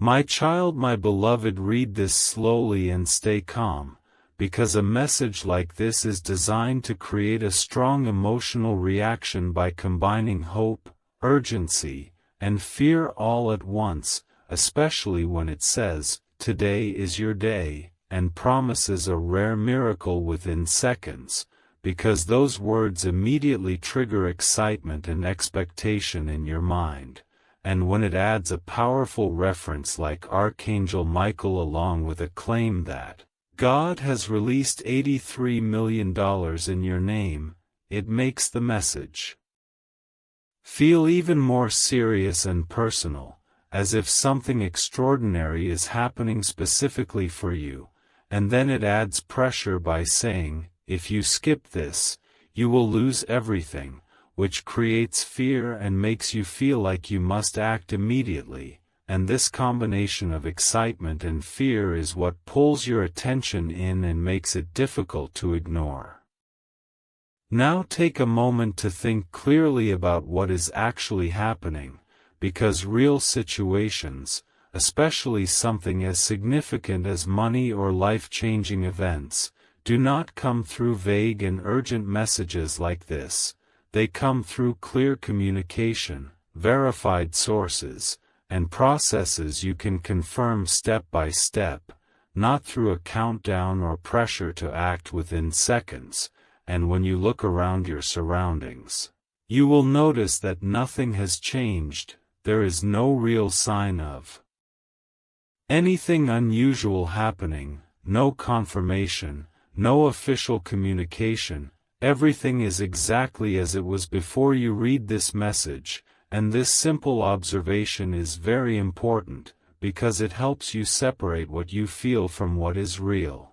My child, my beloved, read this slowly and stay calm, because a message like this is designed to create a strong emotional reaction by combining hope, urgency, and fear all at once, especially when it says, "Today is your day," and promises a rare miracle within seconds, because those words immediately trigger excitement and expectation in your mind. And when it adds a powerful reference like Archangel Michael along with a claim that God has released $83 million in your name, it makes the message feel even more serious and personal, as if something extraordinary is happening specifically for you, and then it adds pressure by saying, "If you skip this, you will lose everything," which creates fear and makes you feel like you must act immediately, and this combination of excitement and fear is what pulls your attention in and makes it difficult to ignore. Now take a moment to think clearly about what is actually happening, because real situations, especially something as significant as money or life-changing events, do not come through vague and urgent messages like this. They come through clear communication, verified sources, and processes you can confirm step by step, not through a countdown or pressure to act within seconds. And when you look around your surroundings, you will notice that nothing has changed. There is no real sign of anything unusual happening, no confirmation, no official communication. Everything is exactly as it was before you read this message, and this simple observation is very important, because it helps you separate what you feel from what is real.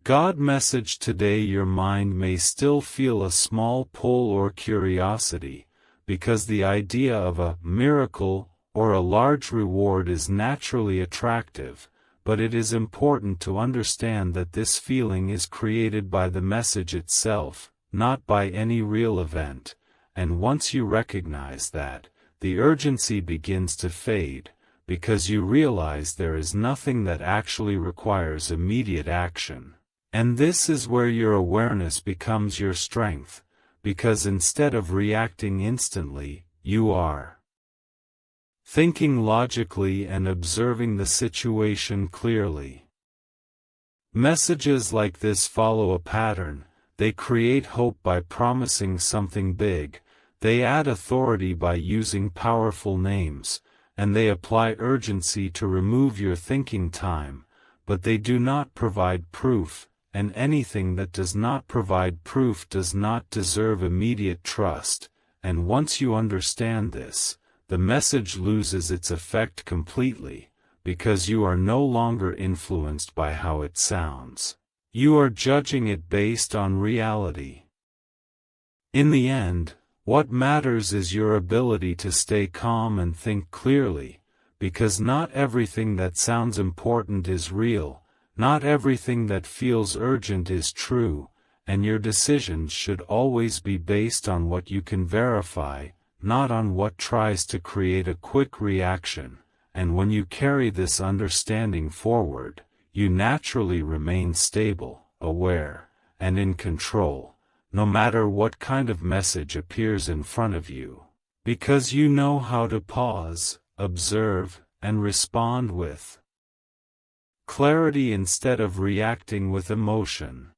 God message today. Your mind may still feel a small pull or curiosity, because the idea of a miracle or a large reward is naturally attractive, but it is important to understand that this feeling is created by the message itself, not by any real event, and once you recognize that, the urgency begins to fade, because you realize there is nothing that actually requires immediate action. And this is where your awareness becomes your strength, because instead of reacting instantly, you are thinking logically and observing the situation clearly. Messages like this follow a pattern. They create hope by promising something big, they add authority by using powerful names, and they apply urgency to remove your thinking time, but they do not provide proof, and anything that does not provide proof does not deserve immediate trust, and once you understand this, the message loses its effect completely, because you are no longer influenced by how it sounds. You are judging it based on reality. In the end, what matters is your ability to stay calm and think clearly, because not everything that sounds important is real, not everything that feels urgent is true, and your decisions should always be based on what you can verify, not on what tries to create a quick reaction, and when you carry this understanding forward, you naturally remain stable, aware, and in control, no matter what kind of message appears in front of you, because you know how to pause, observe, and respond with clarity instead of reacting with emotion.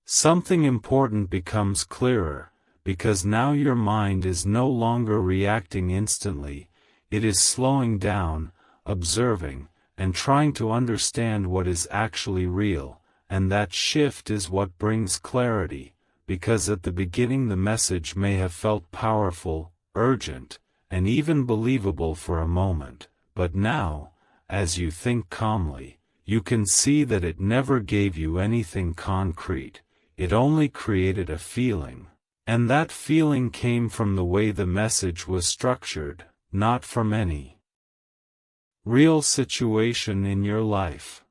Something important becomes clearer, because now your mind is no longer reacting instantly, it is slowing down, observing, and trying to understand what is actually real, and that shift is what brings clarity, because at the beginning the message may have felt powerful, urgent, and even believable for a moment, but now, as you think calmly, you can see that it never gave you anything concrete, it only created a feeling. And that feeling came from the way the message was structured, not from any real situation in your life.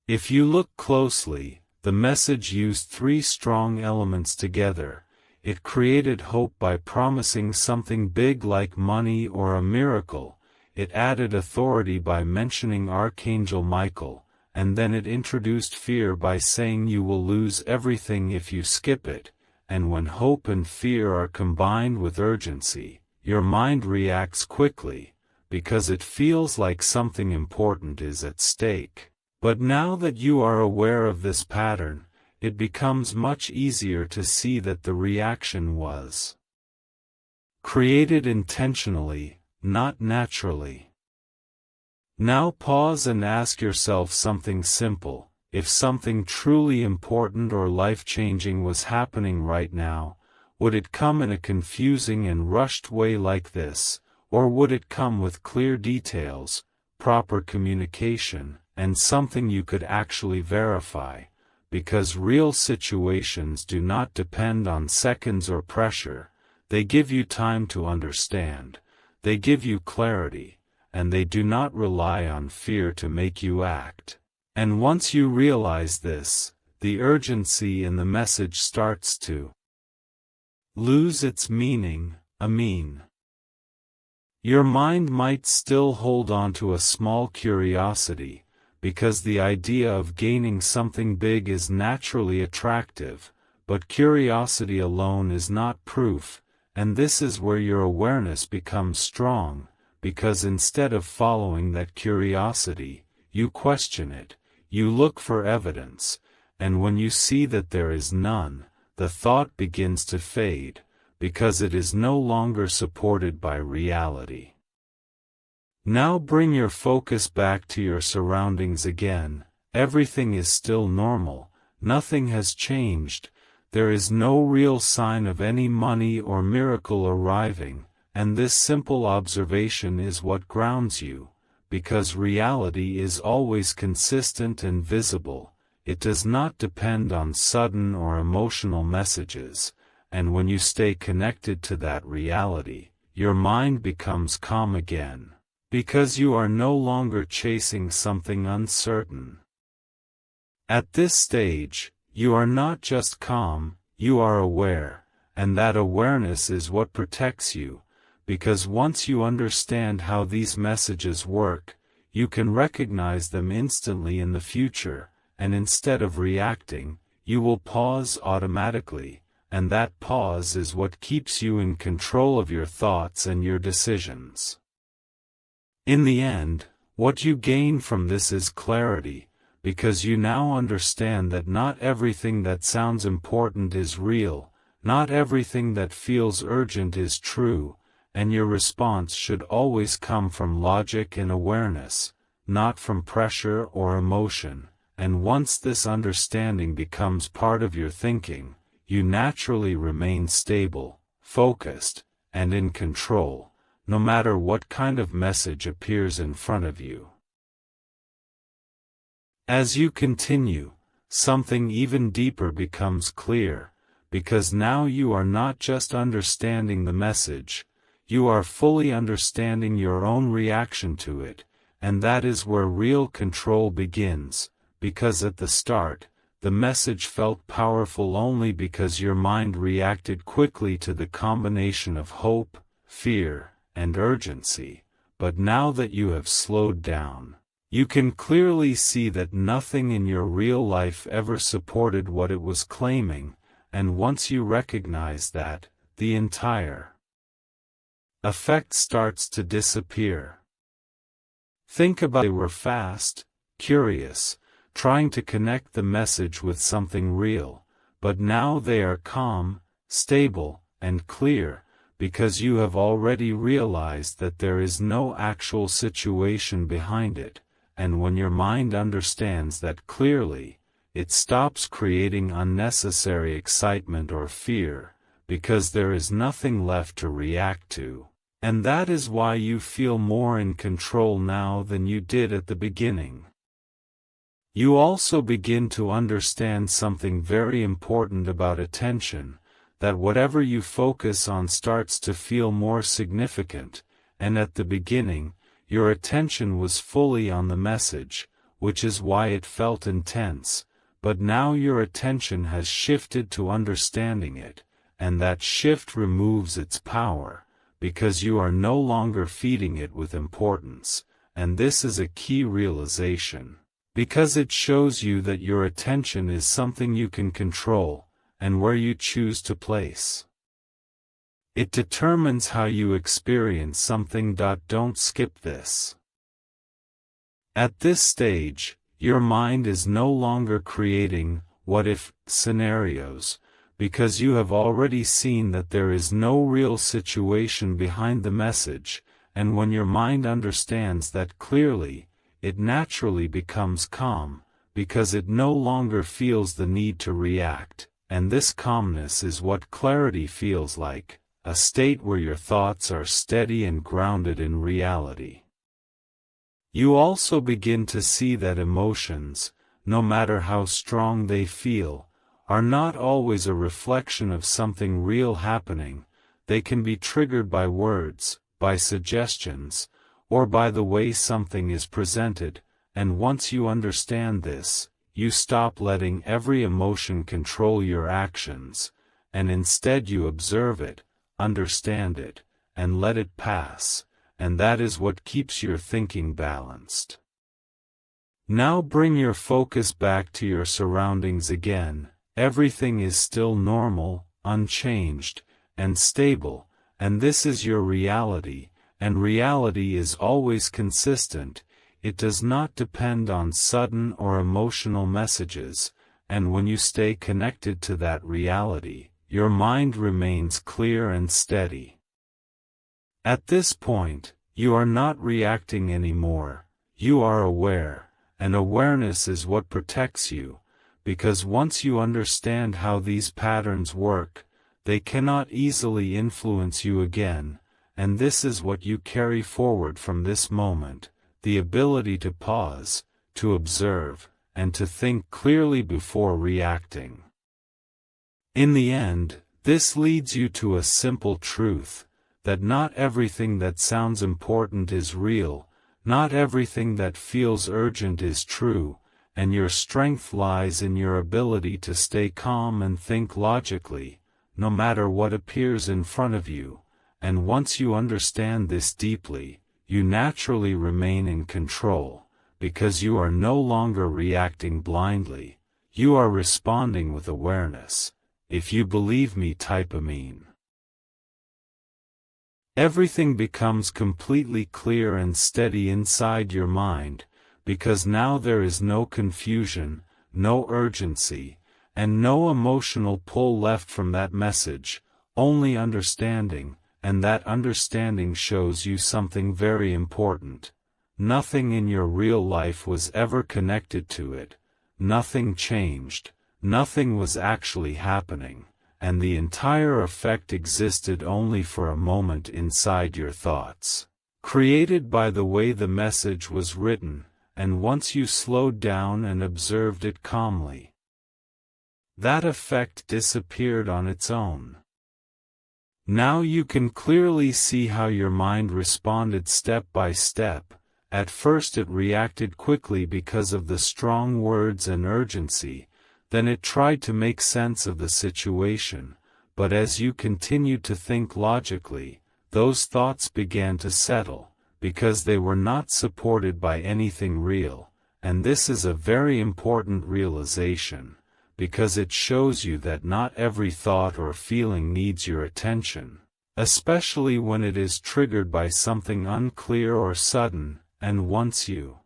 If you look closely, the message used three strong elements together. It created hope by promising something big like money or a miracle. It added authority by mentioning Archangel Michael, and then it introduced fear by saying you will lose everything if you skip it. And when hope and fear are combined with urgency, your mind reacts quickly, because it feels like something important is at stake. But now that you are aware of this pattern, it becomes much easier to see that the reaction was created intentionally, not naturally. Now pause and ask yourself something simple. If something truly important or life-changing was happening right now, would it come in a confusing and rushed way like this, or would it come with clear details, proper communication, and something you could actually verify? Because real situations do not depend on seconds or pressure. They give you time to understand, they give you clarity, and they do not rely on fear to make you act. And once you realize this, the urgency in the message starts to lose its meaning. Your mind might still hold on to a small curiosity, because the idea of gaining something big is naturally attractive, but curiosity alone is not proof, and this is where your awareness becomes strong, because instead of following that curiosity, you question it. You look for evidence, and when you see that there is none, the thought begins to fade, because it is no longer supported by reality. Now bring your focus back to your surroundings again. Everything is still normal, nothing has changed, there is no real sign of any money or miracle arriving, and this simple observation is what grounds you. Because reality is always consistent and visible, it does not depend on sudden or emotional messages, and when you stay connected to that reality, your mind becomes calm again, because you are no longer chasing something uncertain. At this stage, you are not just calm, you are aware, and that awareness is what protects you. Because once you understand how these messages work, you can recognize them instantly in the future, and instead of reacting, you will pause automatically, and that pause is what keeps you in control of your thoughts and your decisions. In the end, what you gain from this is clarity, because you now understand that not everything that sounds important is real, not everything that feels urgent is true, and your response should always come from logic and awareness, not from pressure or emotion. And once this understanding becomes part of your thinking, you naturally remain stable, focused, and in control, no matter what kind of message appears in front of you. As you continue, something even deeper becomes clear, because now you are not just understanding the message, you are fully understanding your own reaction to it, and that is where real control begins, because at the start, the message felt powerful only because your mind reacted quickly to the combination of hope, fear, and urgency, but now that you have slowed down, you can clearly see that nothing in your real life ever supported what it was claiming, and once you recognize that, the entire effect starts to disappear. Think about they were fast, curious, trying to connect the message with something real, but now they are calm, stable, and clear, because you have already realized that there is no actual situation behind it, and when your mind understands that clearly, it stops creating unnecessary excitement or fear, because there is nothing left to react to. And that is why you feel more in control now than you did at the beginning. You also begin to understand something very important about attention, that whatever you focus on starts to feel more significant, and at the beginning, your attention was fully on the message, which is why it felt intense, but now your attention has shifted to understanding it, and that shift removes its power, because you are no longer feeding it with importance, and this is a key realization, because it shows you that your attention is something you can control, and where you choose to place. It determines how you experience something. Don't skip this. At this stage, your mind is no longer creating what-if scenarios, because you have already seen that there is no real situation behind the message, and when your mind understands that clearly, it naturally becomes calm, because it no longer feels the need to react, and this calmness is what clarity feels like, a state where your thoughts are steady and grounded in reality. You also begin to see that emotions, no matter how strong they feel, are not always a reflection of something real happening. They can be triggered by words, by suggestions, or by the way something is presented, and once you understand this, you stop letting every emotion control your actions, and instead you observe it, understand it, and let it pass, and that is what keeps your thinking balanced. Now bring your focus back to your surroundings again. Everything is still normal, unchanged, and stable, and this is your reality, and reality is always consistent. It does not depend on sudden or emotional messages, and when you stay connected to that reality, your mind remains clear and steady. At this point, you are not reacting anymore, you are aware, and awareness is what protects you, because once you understand how these patterns work, they cannot easily influence you again, and this is what you carry forward from this moment, the ability to pause, to observe, and to think clearly before reacting. In the end, this leads you to a simple truth, that not everything that sounds important is real, not everything that feels urgent is true, and your strength lies in your ability to stay calm and think logically, no matter what appears in front of you, and once you understand this deeply, you naturally remain in control, because you are no longer reacting blindly, you are responding with awareness. If you believe me, type Amen. Everything becomes completely clear and steady inside your mind, because now there is no confusion, no urgency, and no emotional pull left from that message, only understanding, and that understanding shows you something very important. Nothing in your real life was ever connected to it, nothing changed, nothing was actually happening, and the entire effect existed only for a moment inside your thoughts, created by the way the message was written, and once you slowed down and observed it calmly, that effect disappeared on its own. Now you can clearly see how your mind responded step by step. At first it reacted quickly because of the strong words and urgency, then it tried to make sense of the situation, but as you continued to think logically, those thoughts began to settle, because they were not supported by anything real, and this is a very important realization, because it shows you that not every thought or feeling needs your attention, especially when it is triggered by something unclear or sudden, and once you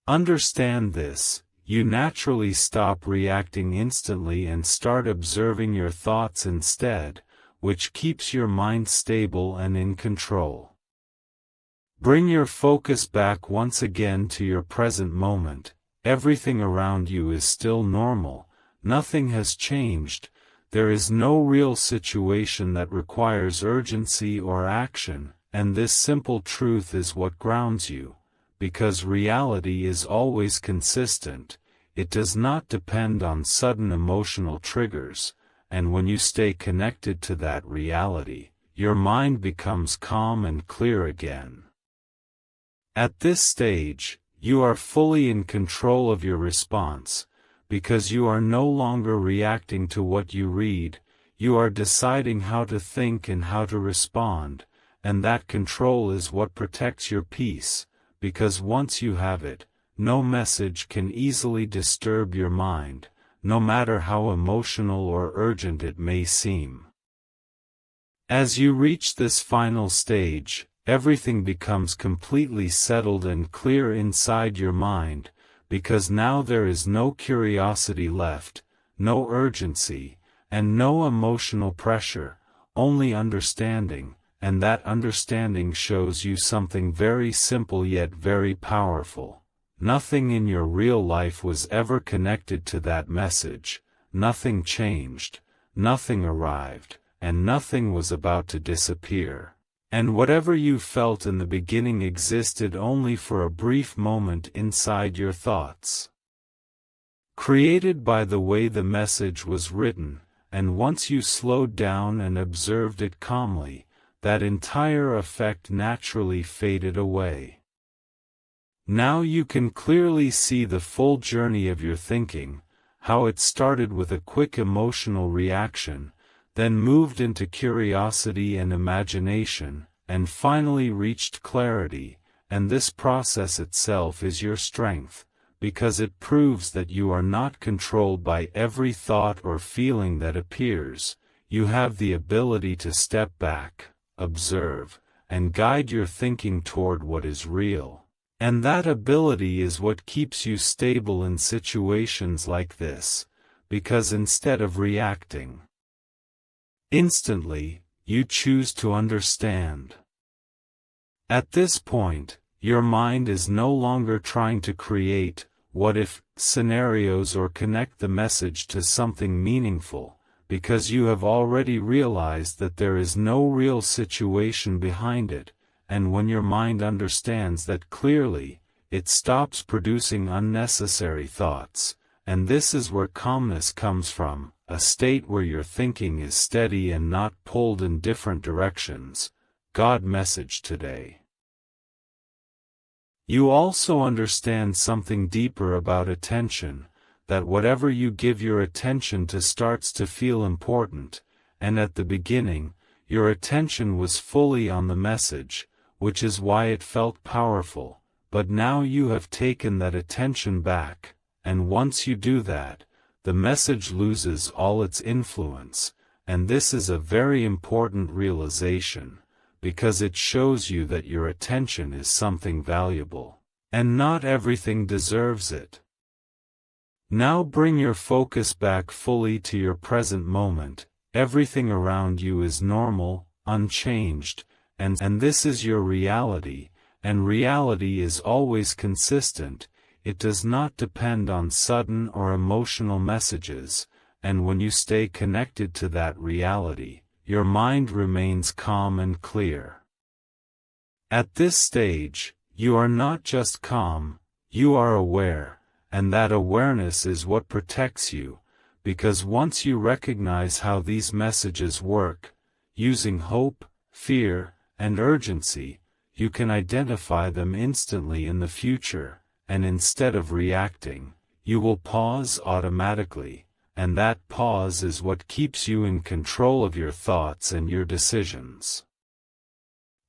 understand this, you naturally stop reacting instantly and start observing your thoughts instead, which keeps your mind stable and in control. Bring your focus back once again to your present moment. Everything around you is still normal, nothing has changed, there is no real situation that requires urgency or action, and this simple truth is what grounds you, because reality is always consistent, it does not depend on sudden emotional triggers, and when you stay connected to that reality, your mind becomes calm and clear again. At this stage, you are fully in control of your response, because you are no longer reacting to what you read, You are deciding how to think and how to respond, and that control is what protects your peace, because once you have it, no message can easily disturb your mind, no matter how emotional or urgent it may seem. As you reach this final stage, everything becomes completely settled and clear inside your mind, because now there is no curiosity left, no urgency, and no emotional pressure, only understanding, and that understanding shows you something very simple yet very powerful. Nothing in your real life was ever connected to that message, nothing changed, nothing arrived, and nothing was about to disappear. And whatever you felt in the beginning existed only for a brief moment inside your thoughts, created by the way the message was written, and once you slowed down and observed it calmly, that entire effect naturally faded away. Now you can clearly see the full journey of your thinking, how it started with a quick emotional reaction, then moved into curiosity and imagination, and finally reached clarity, and this process itself is your strength, because it proves that you are not controlled by every thought or feeling that appears. You have the ability to step back, observe, and guide your thinking toward what is real. And that ability is what keeps you stable in situations like this, because instead of reacting instantly, you choose to understand. At this point, your mind is no longer trying to create what-if scenarios or connect the message to something meaningful, because you have already realized that there is no real situation behind it, and when your mind understands that clearly, it stops producing unnecessary thoughts, and this is where calmness comes from, a state where your thinking is steady and not pulled in different directions. God message today. You also understand something deeper about attention, that whatever you give your attention to starts to feel important, and at the beginning, your attention was fully on the message, which is why it felt powerful, but now you have taken that attention back, and once you do that, the message loses all its influence, and this is a very important realization, because it shows you that your attention is something valuable, and not everything deserves it. Now bring your focus back fully to your present moment. Everything around you is normal, unchanged, and this is your reality, and reality is always consistent. It does not depend on sudden or emotional messages, and when you stay connected to that reality, your mind remains calm and clear. At this stage, you are not just calm, you are aware, and that awareness is what protects you, because once you recognize how these messages work, using hope, fear, and urgency, you can identify them instantly in the future, and instead of reacting, you will pause automatically, and that pause is what keeps you in control of your thoughts and your decisions.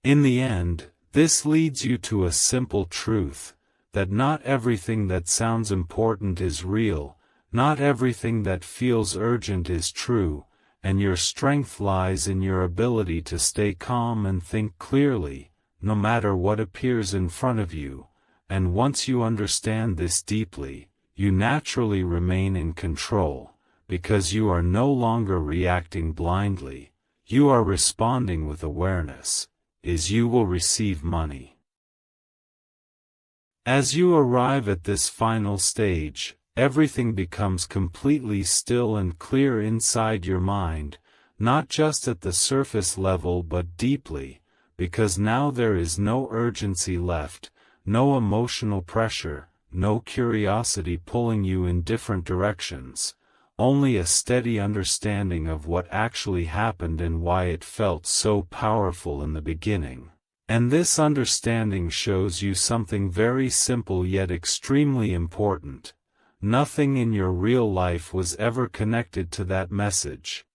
In the end, this leads you to a simple truth, that not everything that sounds important is real, not everything that feels urgent is true, and your strength lies in your ability to stay calm and think clearly, no matter what appears in front of you, and once you understand this deeply, you naturally remain in control, because you are no longer reacting blindly, you are responding with awareness, you will receive money. As you arrive at this final stage, everything becomes completely still and clear inside your mind, not just at the surface level but deeply, because now there is no urgency left, no emotional pressure, no curiosity pulling you in different directions, only a steady understanding of what actually happened and why it felt so powerful in the beginning. And this understanding shows you something very simple yet extremely important. Nothing in your real life was ever connected to that message.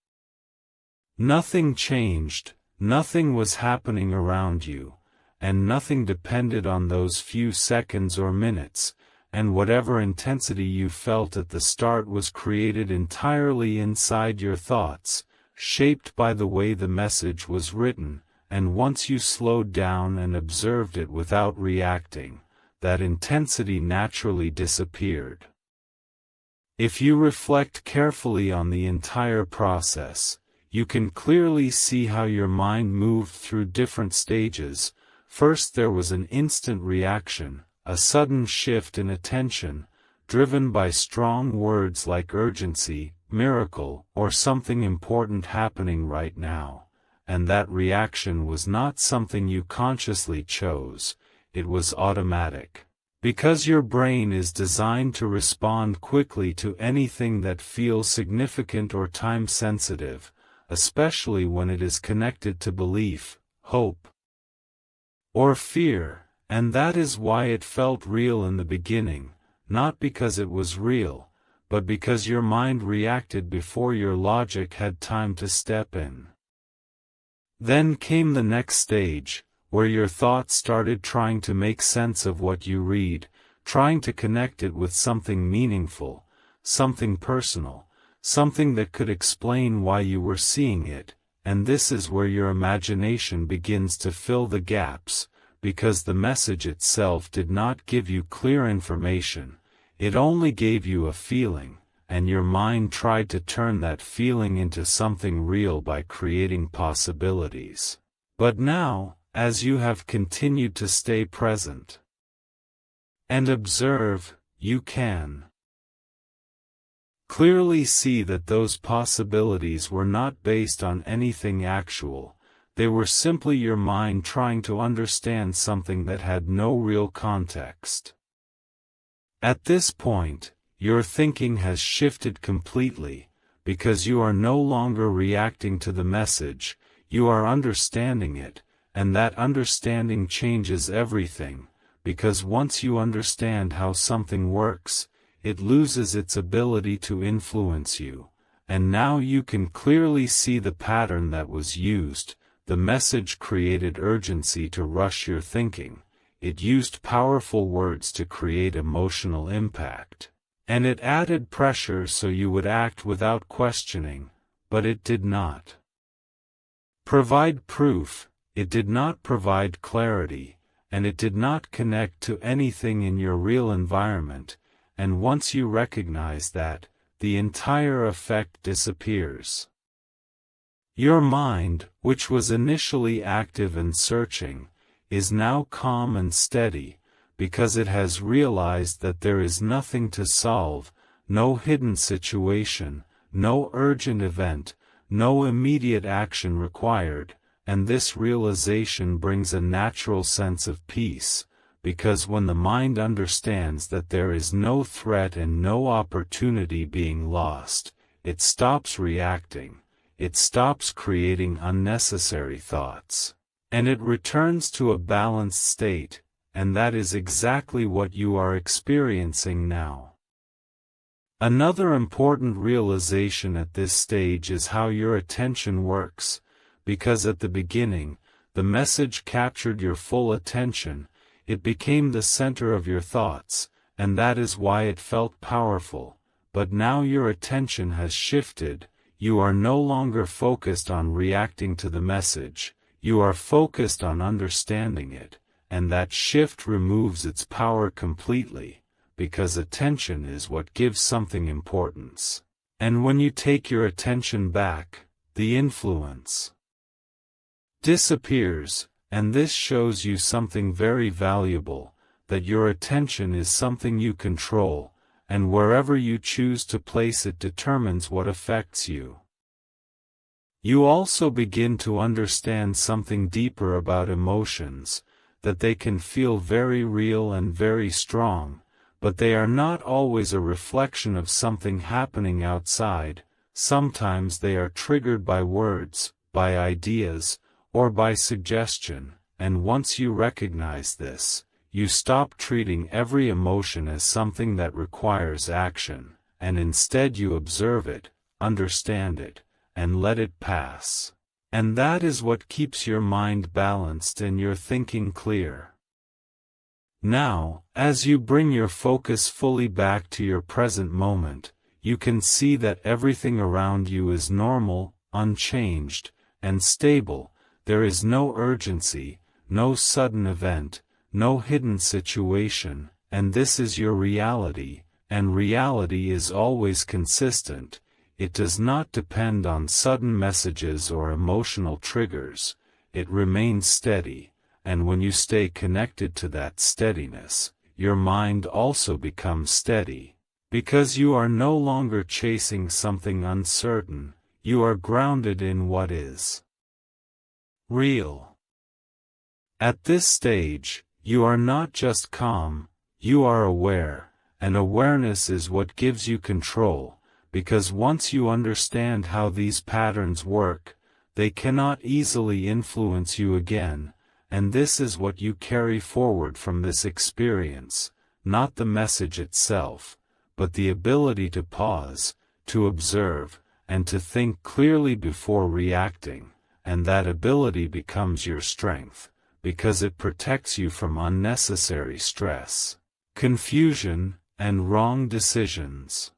Nothing changed, nothing was happening around you, and nothing depended on those few seconds or minutes, and whatever intensity you felt at the start was created entirely inside your thoughts, shaped by the way the message was written, and once you slowed down and observed it without reacting, that intensity naturally disappeared. If you reflect carefully on the entire process, you can clearly see how your mind moved through different stages. First there was an instant reaction, a sudden shift in attention, driven by strong words like urgency, miracle, or something important happening right now, and that reaction was not something you consciously chose, it was automatic. Because your brain is designed to respond quickly to anything that feels significant or time-sensitive, especially when it is connected to belief, hope, or fear, and that is why it felt real in the beginning, not because it was real, but because your mind reacted before your logic had time to step in. Then came the next stage, where your thoughts started trying to make sense of what you read, trying to connect it with something meaningful, something personal, something that could explain why you were seeing it, and this is where your imagination begins to fill the gaps, because the message itself did not give you clear information, it only gave you a feeling, and your mind tried to turn that feeling into something real by creating possibilities. But now, as you have continued to stay present and observe, you can clearly see that those possibilities were not based on anything actual, they were simply your mind trying to understand something that had no real context. At this point, your thinking has shifted completely, because you are no longer reacting to the message, you are understanding it, and that understanding changes everything, because once you understand how something works, it loses its ability to influence you, and now you can clearly see the pattern that was used. The message created urgency to rush your thinking, it used powerful words to create emotional impact, and it added pressure so you would act without questioning, but it did not provide proof, it did not provide clarity, and it did not connect to anything in your real environment, and once you recognize that, the entire effect disappears. Your mind, which was initially active and searching, is now calm and steady, because it has realized that there is nothing to solve, no hidden situation, no urgent event, no immediate action required, and this realization brings a natural sense of peace, because when the mind understands that there is no threat and no opportunity being lost, it stops reacting, it stops creating unnecessary thoughts, and it returns to a balanced state, and that is exactly what you are experiencing now. Another important realization at this stage is how your attention works, because at the beginning, the message captured your full attention, it became the center of your thoughts, and that is why it felt powerful, but now your attention has shifted, you are no longer focused on reacting to the message, you are focused on understanding it, and that shift removes its power completely, because attention is what gives something importance. And when you take your attention back, the influence disappears, and this shows you something very valuable, that your attention is something you control, and wherever you choose to place it determines what affects you. You also begin to understand something deeper about emotions, that they can feel very real and very strong, but they are not always a reflection of something happening outside, sometimes they are triggered by words, by ideas, or by suggestion, and once you recognize this, you stop treating every emotion as something that requires action, and instead you observe it, understand it, and let it pass. And that is what keeps your mind balanced and your thinking clear. Now, as you bring your focus fully back to your present moment, you can see that everything around you is normal, unchanged, and stable. There is no urgency, no sudden event, no hidden situation, and this is your reality, and reality is always consistent. It does not depend on sudden messages or emotional triggers. It remains steady, and when you stay connected to that steadiness, your mind also becomes steady. Because you are no longer chasing something uncertain, you are grounded in what is real. At this stage, you are not just calm, you are aware, and awareness is what gives you control, because once you understand how these patterns work, they cannot easily influence you again, and this is what you carry forward from this experience, not the message itself, but the ability to pause, to observe, and to think clearly before reacting, and that ability becomes your strength, because it protects you from unnecessary stress, confusion, and wrong decisions.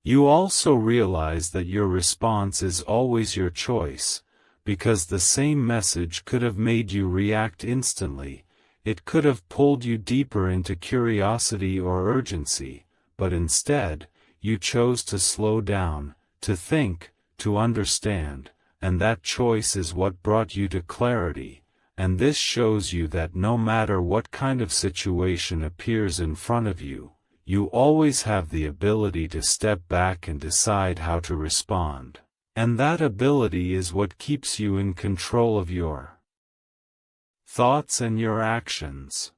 You also realize that your response is always your choice, because the same message could have made you react instantly, it could have pulled you deeper into curiosity or urgency, but instead, you chose to slow down, to think, to understand, and that choice is what brought you to clarity, and this shows you that no matter what kind of situation appears in front of you, you always have the ability to step back and decide how to respond, and that ability is what keeps you in control of your thoughts and your actions.